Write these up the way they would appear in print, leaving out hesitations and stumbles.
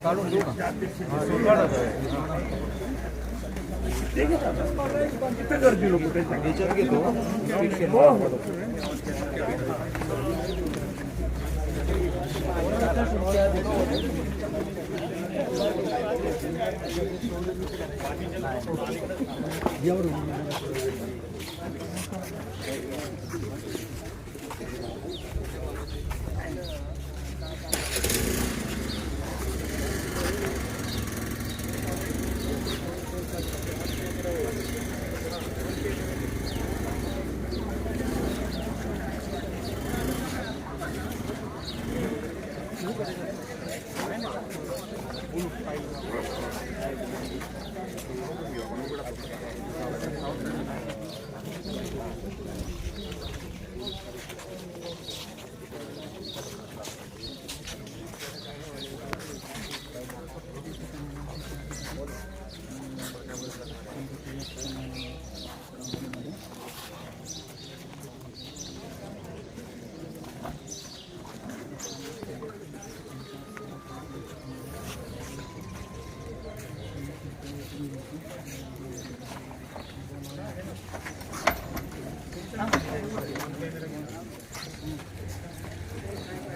काढून देऊ का? याच्यात घेतो.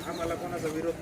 आम्हाला कोणाचा विरोध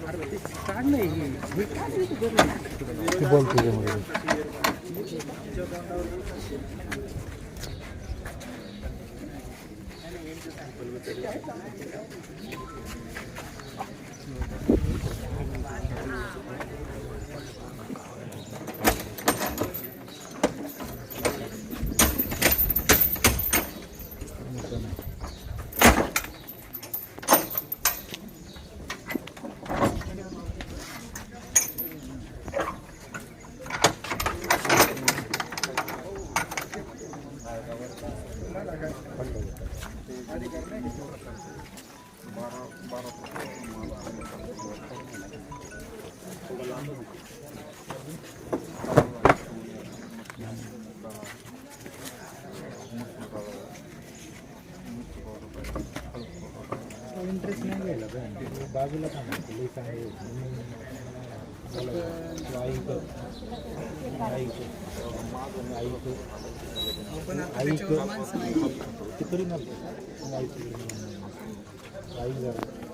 इंटरेस्ट नाही घ्यायला बाजूला थांबायचं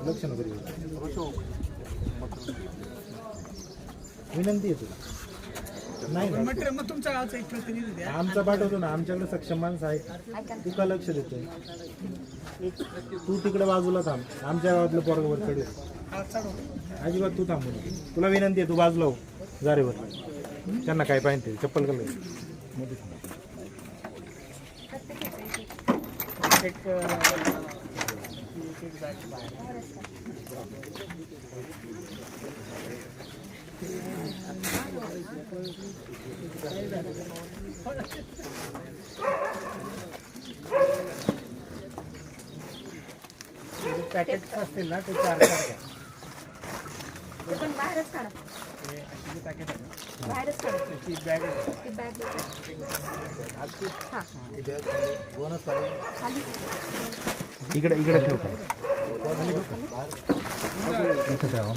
लक्ष न विनंती येतो नाही मग तुमच्या गावचा एक प्रतिनिधी द्या. आमचा पाठवतो ना, आमच्याकडे सक्षम माणसं आहेत. तू का लक्ष देतोय? तू तिकडे बाजूला थांब. आमच्या गावातलं पोरगवर चढेल अजिबात तू थांबू नये. तुला विनंती आहे, तू बाजूला हो जारेवर. त्यांना काय पाहिजे चप्पल कलर पॅकेट असतील ना ते 4 घ्या. पण बाहेरच काढा. पॅकेट आहे बाहेरच काढा. ती बॅग आहे. ती बॅग हां खाली इकडे इकडे ठेव. इथं ठेवा.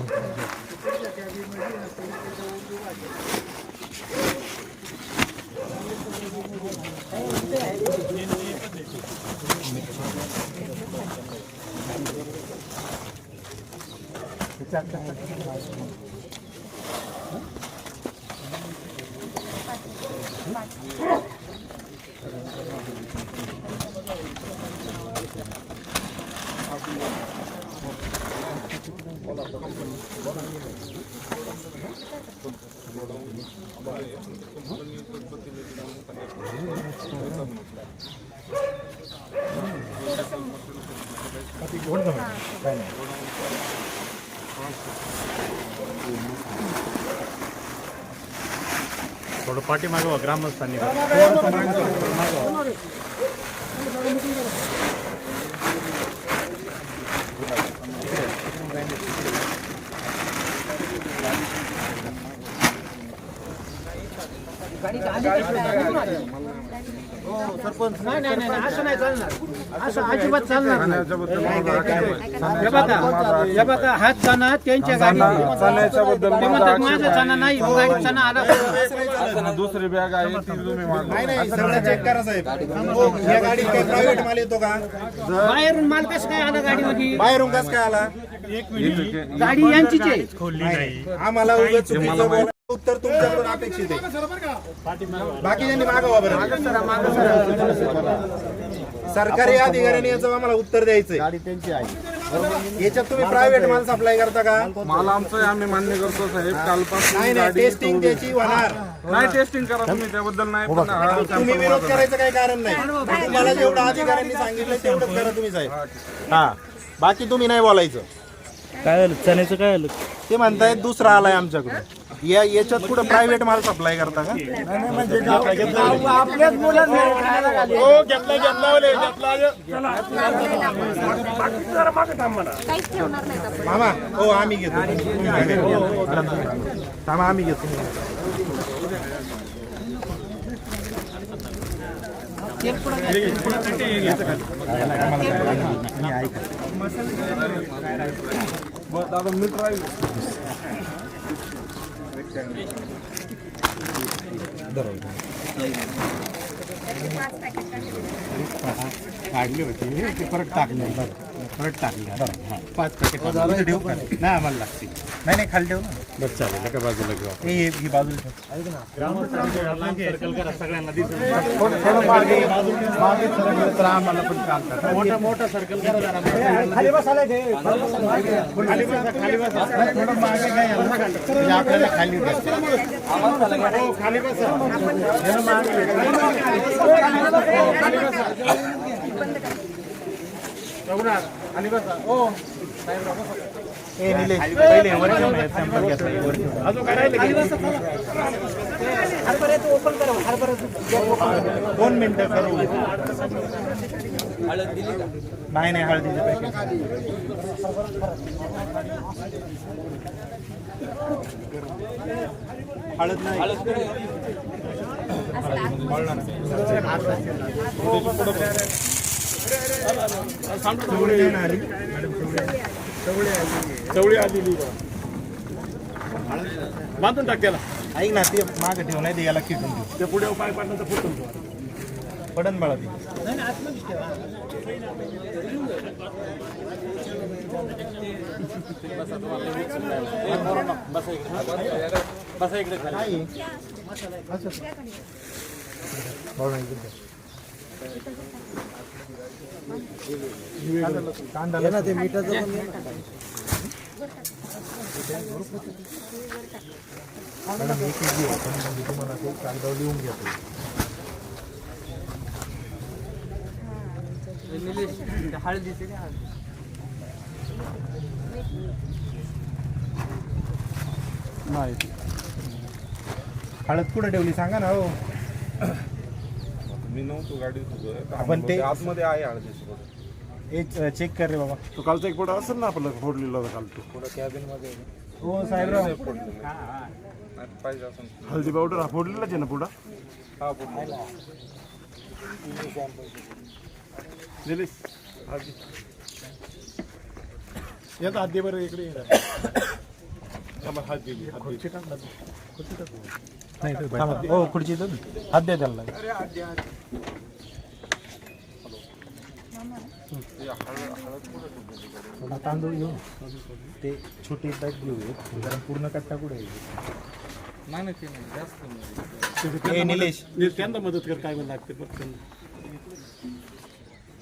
थोडं पाठीमागं व्हा ग्रामस्थांनी. नाही नाही नाही असं नाही चालणार, असं अजिबात चालणार नाही. हे बघा हात चणा त्यांच्या गाडीत ते म्हणतात माझा चणा नाही, गाडीत चणा आला. दुसरी बॅग आहे ती तुम्ही मागवा. नाही नाही सगळं चेक करा साहेब. हो, या गाडीत काही प्रायव्हेट माल येतो का? बाहेरून माल कसं काय आला गाडीमध्ये? बाहेरून कसं काय आला? गाडी यांचीच आहे. नाही, आम्हाला उगाच चुकीचं बोलायचं उत्तर तुमच्याकडून अपेक्षित आहे. बाकीच्यांनी मागवा बरं. सरकारी अधिकाऱ्यांनी याचं आम्हाला उत्तर द्यायचंय. गाडी त्यांची आहे. याच्यात तुम्ही प्रायव्हेट माल सप्लाय करता का? माल आमचं आहे, आम्ही मान्य करतो साहेब. कालपासून नाही नाही, टेस्टिंग त्याची होणार. नाही टेस्टिंग करा तुम्ही, त्याबद्दल नाही. पण हा तुम्ही विरोध करायचं काही कारण नाही. तुम्हाला जेवढं अधिकाऱ्यांनी सांगितलं तेवढंच करा तुम्ही साहेब. हा, बाकी तुम्ही नाही बोलायचं. काय झालं चण्याचं काय झालं? ते म्हणतायत दुसरा आलाय आमच्याकडून. याच्यात कुठं प्रायव्हेट माल सप्लाय करता का? आपल्याच मुलांना खायला घाली. काहीच ठेवणार नाहीत आपण. मामा हो आम्ही घेतो. थांबा आम्ही घेतो. दादा मित्र आहे. काढली होती ती परत टाकली, परत टाकली. 5 पॅकेट ठेवू का? नाही आम्हाला लागतील. नाही नाही खाली ठेव ना. बस चालेल, एका बाजूला घेऊ. ही बाजूला ठेव. सर्कल करा सगळ्यांना दिसेल. थोडं मागे सरकलं तर आम्हाला पण चालतं. मोठा सर्कल करा जरा. खाली बसायला दे. खाली बसा. थोडं मागे काय याला म्हणजे आपल्याला खाली बसा. हो, खाली बसा. याला मागे. खाली बसा. रघुनाथ, खाली बसा. हो. ए निलेश पहिले वर ठेव ना, सॅम्पल घेतला वर ठेव. अजून काय राहिलं की? हरभऱ्याचं ओपन करा. हरभऱ्याचं 2 मिनिटं करू. नाही नाही हळदीचे पॅकेट. हळद नाही. चवळी नाही आली. चवळी आलेली बांधून टाक त्याला. ऐक ना, ते मागे ठेव नाही ते याला खिटून देऊ. ते पुढे पाय पाडलं तर फुटून पडन बाळा ती. बसा इकडे खाली. कांदा ते मिठाचं तुम्हाला ते कागदावर लिहून घेतो. हळद कुठे ठेवली सांगा ना. हो मी नव्हतो गाडीत. आपण ते आतमध्ये आहे हळदीची. एक चेक कर रे बाबा. तो कालचा एक पुढं असेल ना आपलं फोडलेला होता काल तो. पुढं कॅबिन मध्ये हो साहेबराव. पाहिजे असं. हळदी पावडर हा फोडलेलाच आहे ना पुढं. हा पुढं. निलेश, हळदी. येतं हात दे बरं इकडे ये. हात दिली. खुर्ची टाक. नाही हो खुर्ची तर हात द्या त्याला. थोडा तांदूळ घेऊ. ते छोटी बॅग घेऊ. कारण पूर्ण कट्टा कुठे नाही ते नाही जास्त. निलेश त्यांना मदत कर, काय म्हणून लागते पटकन.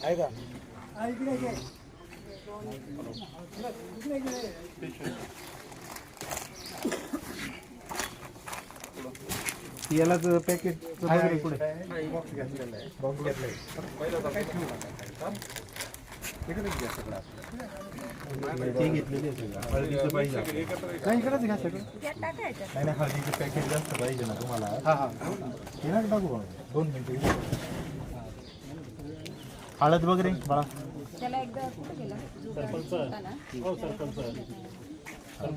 आहे का? याला पॅकेट पुढे बॉक्स घेतलेला ते घेतलेले हळदीचं पाहिजे. नाही नाही हळदीचं पॅकेट जास्त पाहिजे ना तुम्हाला. हे ना टाकू 2 मिनिटं. हळद वगैरे बाळा. त्याला एकदा कुठं गेला? सरपंच. हो सरपंच. त्याला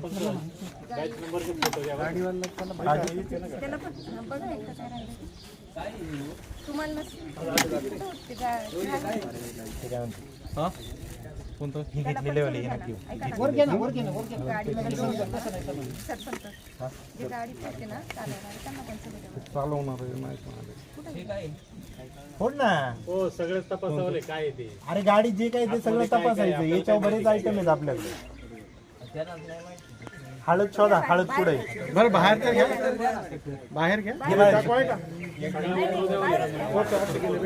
पण बघा एकदा काय राहिलं तुम्हाला ते कोणतं ही घेतलेले वाले हे नक्की वर घे ना वर घे ना वर घे ना. गाडी सरपंच जे गाडी करते ना चालवणार त्यांना पण सगळं चालवणार आहे नाही हो ना. हो सगळं तपासावले काय आहे ते. अरे गाडी जे काही ते सगळं तपासायचं. याच्यावर बरेच आयटम आहेत आपल्याकडे. हळद शोधा, हळद पुढे बरं बाहेर तर घ्या, बाहेर घ्या.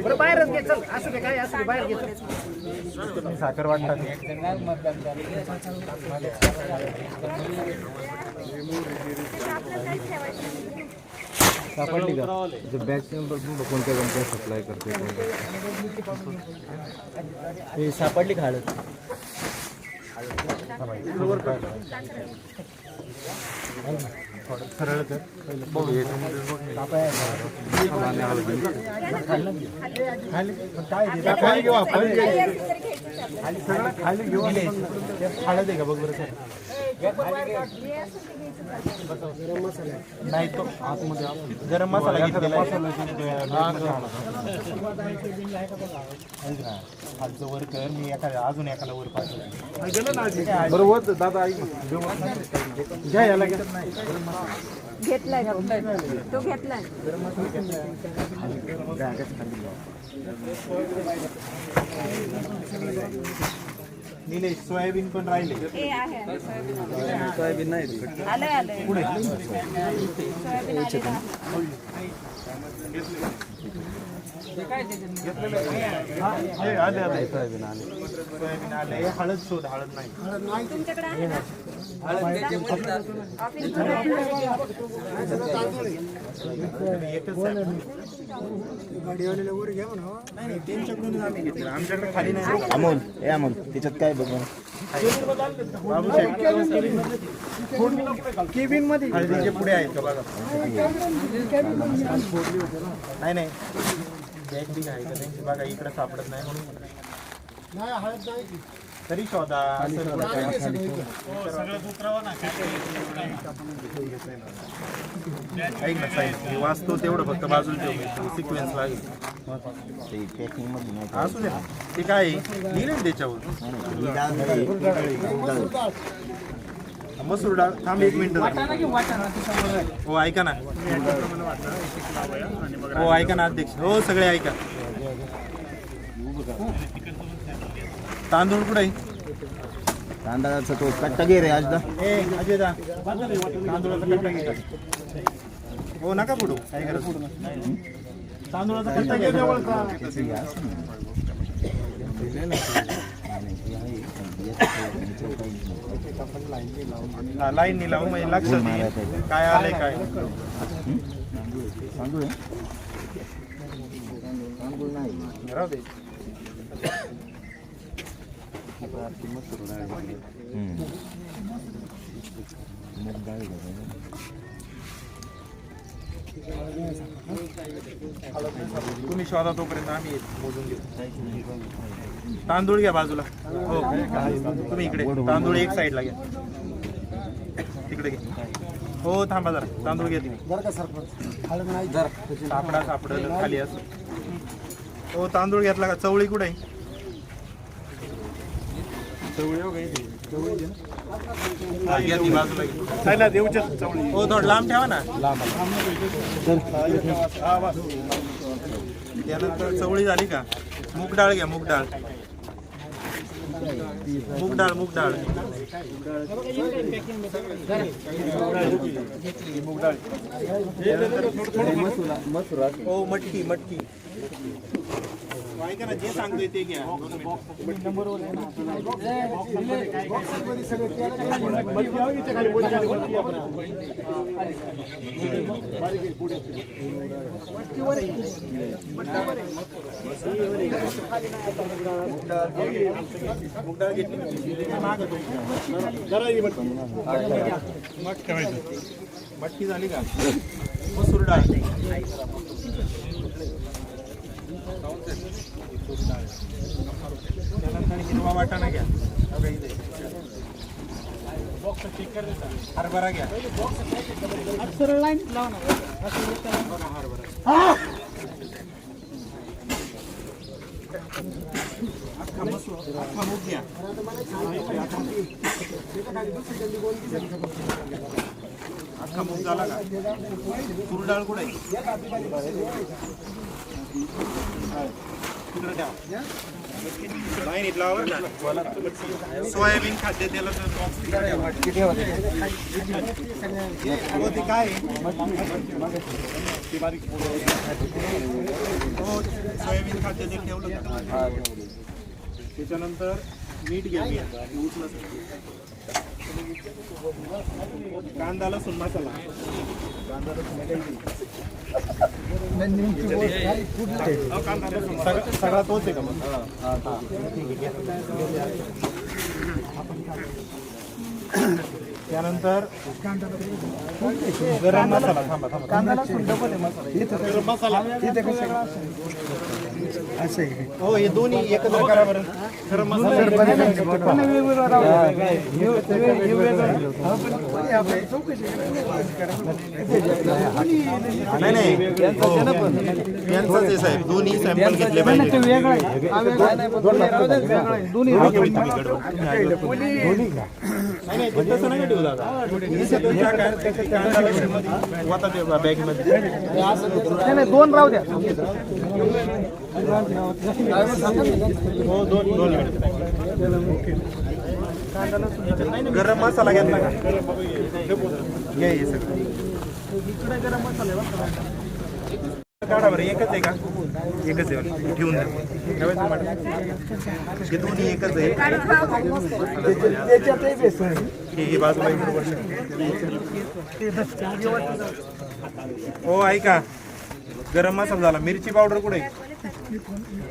बरं बाहेरच घे चल असू दे काय असू दे बाहेर घे चल. तुम्ही साखर वाटतात. आपल्याला काही ठेवायचं नाही. सापडली का बॅच नंबर कोणत्या कंपन्या सप्लाय करते हे सापडली का हळद? सरळ कर. काय खाली घेऊ आपण. काही असेल तरी घ्यायचं आपल्याला. सगळं खाली घेऊ. हळद आहे का बघ बरं सर. जे असेल ते घ्यायचं. नाही तो आतमध्ये गरम मसाला घेतलेला आहे. खालचं वर कर. मी अजून एखादा वर पाठवतो. बरोबर दादा ऐक घ्या याला घ्या. घेतलाय का? तो घेतलाय निलेश सोयाबीन पण राहिले. हे आहे सोयाबीन नाही आलंय आलंय पुढे सोयाबीन आलेलं आहे. आले सोयाबीन आले. हे हळद शोध. हळद नाही. तुमच्याकडे आहे ना ऑफिस आमच्याकडे खाली नाही. अमोल ए अमोल त्याच्यात काय बघ केबिन मध्ये हळदीचे पुढे आहेत का बघा. नाही नाही बॅग बी आहे का त्यांची बघा. इकडे सापडत नाही म्हणून तरी शोधा. ऐक ना साहेब मी वाचतो तेवढं फक्त बाजूला ठेव. सिक्वेन्स लागेल पॅकिंग मध्ये नाही असू दे ना. ते काय लिहिलं ना त्याच्यावर मसूर डाळ. थांब 1 मिनिट. हो ऐका ना. हो ऐका ना अध्यक्ष. हो सगळे ऐका. तांदूळ कुठे आहे? तांदळाचा तो कट्टा घे रे आज दा ए अजय दा तांदूळाचा कट्टा घे. हो नका पुढू. काय करत तांदूळाचा कट्टा घे जवळचा. लाईन लावू म्हणजे लक्षात येईल काय आलंय काय. तांदूळ तांदूळ नाही राहू दे. तुम्ही शोधा तोपर्यंत आम्ही मोजून घेऊ. तांदूळ घ्या बाजूला. हो तुम्ही इकडे तांदूळ एक साईडला घ्या. तिकडे घ्या. हो थांबा जरा. तांदूळ घ्या तुम्ही. सापडा सापडल खाली असं. हो तांदूळ घेतला का? चवळी कुठे आहे? हा, घ्या ती बाजूला घ्या. हो थोडं लांब ठेवा ना. त्यानंतर चवळी झाली का? मूग डाळ घ्या. मूग डाळ. मूग डाळ. मूग डाळ. मूग डाळ. हो मटकी. मटकी ऐका ना जे सांगतोय ते घ्या. मुगडाळ घेतली. मटकी झाली का? मसूर डाळ. त्यानंतर हिरवा वाटाणा घ्या. हरभरा घ्या. सरळ लाईन लावा ना. अख्खा मूग घ्या. अख्खा मूग झाला का? तूर डाळ कुठे आहे? तिकडे ठेवा. नाही लावा ना. सोयाबीन खाद्य तेलाचं बॉक्स तिकडे ठेवा. हो, ते काय आहे? हो, सोयाबीन खाद्य तेल ठेवलं का? त्याच्यानंतर मीठ घ्या. उचला. कांदा लसूण मसाला. सगळा तोच आहे का मग? त्यानंतर गरम मसाला. थांबा. गरम मसाला हो, हे दोन्ही एकत्र करा बरं. गरम मसाला नाही यांचाच आहे साहेब. दोन्ही सॅम्पल घेतले पाहिजे. तसं नाही ठेवू दादा. बॅगमध्ये दोन राहू द्या. हो, दोन गरम मसाला घेतला का? घ्या हे सगळं. काढा बरं. एकच आहे का? एकच आहे. ठेवून द्या. ठेवायचं मॅडम. हे दोन्ही एकच आहे. ही बाजूला हो, ऐका. गरम मसाला झाला. मिरची पावडर कुठे?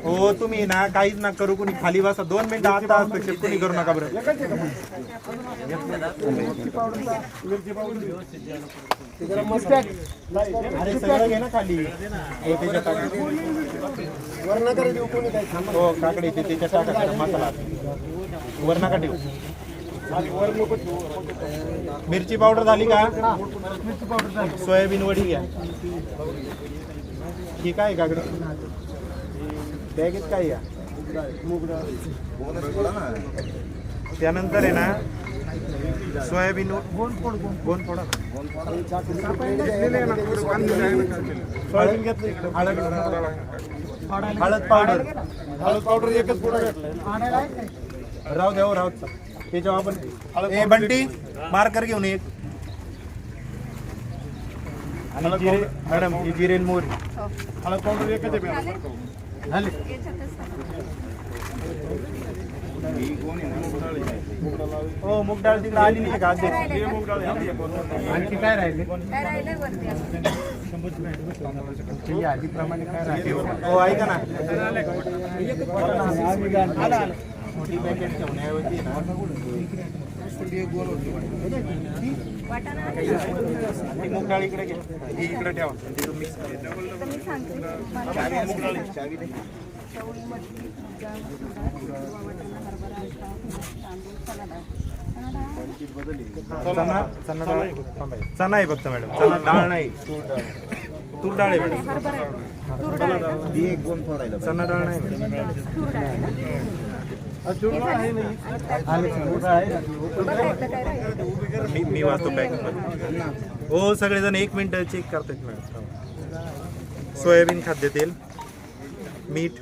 हो, तुम्ही ना काहीच ना करू. कोणी खाली बसा. 2 मिनिटं आता हस्तक्षेप कोणी करू नका बरं. अरे सगळं घे ना खाली. हो, काकडे ते त्याच्या टाका. मसाला वर नका ठेवू. मिरची पावडर झाली का? सोयाबीन वडी घ्या. ही काय काकडे बॅगेत काय या? त्यानंतर आहे ना सोयाबीन गोंद फोडा. सोयाबीन घेतलं. हळद पावडर एकच पुढे राहू द्या. हो, राहू. त्याच्यावर आपण ए बंटी मार्कर घेऊन एक. आणि जिरे मॅडम, ही जिरे मोहरी. हळद पावडर एकच आहे. झाले. हो, मूग डाळ तिकडे आली नाही का? आणखी काय राहिले? आधीप्रमाणे काय राहिले? हो, ऐका ना. मोठी पॅकेट ठेवण्याऐवजी ना मूग डाळ इकडे घे. ही इकडे ठेवा. मिक्स चणा आहे फक्त मॅडम. चणा डाळ नाही. तूर डाळ आहे मॅडम. चणा डाळ नाही. मी वाचतो पॅकेट. हो, सगळेजण 1 मिनिट चेक करतात मॅडम. सोयाबीन खाद्यतेल, मीठ,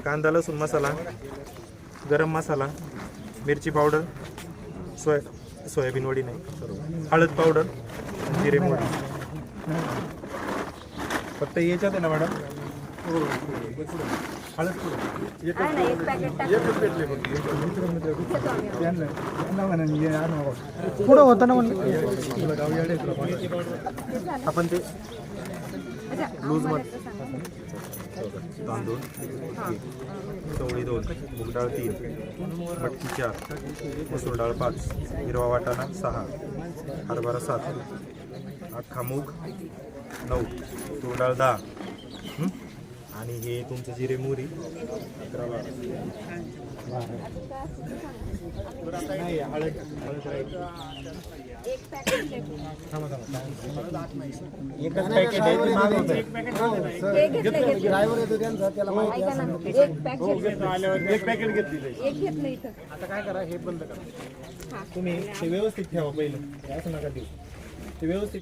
कांदा लसूण मसाला, गरम मसाला, मिरची पावडर, सोयाबीन वडी नाही, हळद पावडर, जिरे मोहरी. फक्त याच्यात आहे ना मॅडम? हळद पुढं होतं ना म्हणलं. आपण ते लूज मध्ये तांदूळ चवळी 2, मूग डाळ 3, मटकी 4, मसूर डाळ 5, हिरवा वाटाणा 6, हरभरा 7, अख्खा मूग 9, तूर डाळ 10, आणि हे तुमचं जिरे मोहरी 11 12 नाही हळद राहील. एक पॅकेट थांबा एकच पॅकेट आहे ते मागवत आहे. हे घेतलं ड्रायव्हर येतो त्यांचा त्याला ऐका ना एक पॅकेट एक पॅकेट घेतली एक घेतलं इथं आता काय करा हे बंद करा तुम्ही ते व्यवस्थित ठेवा पहिलं असं नका देऊ ते व्यवस्थित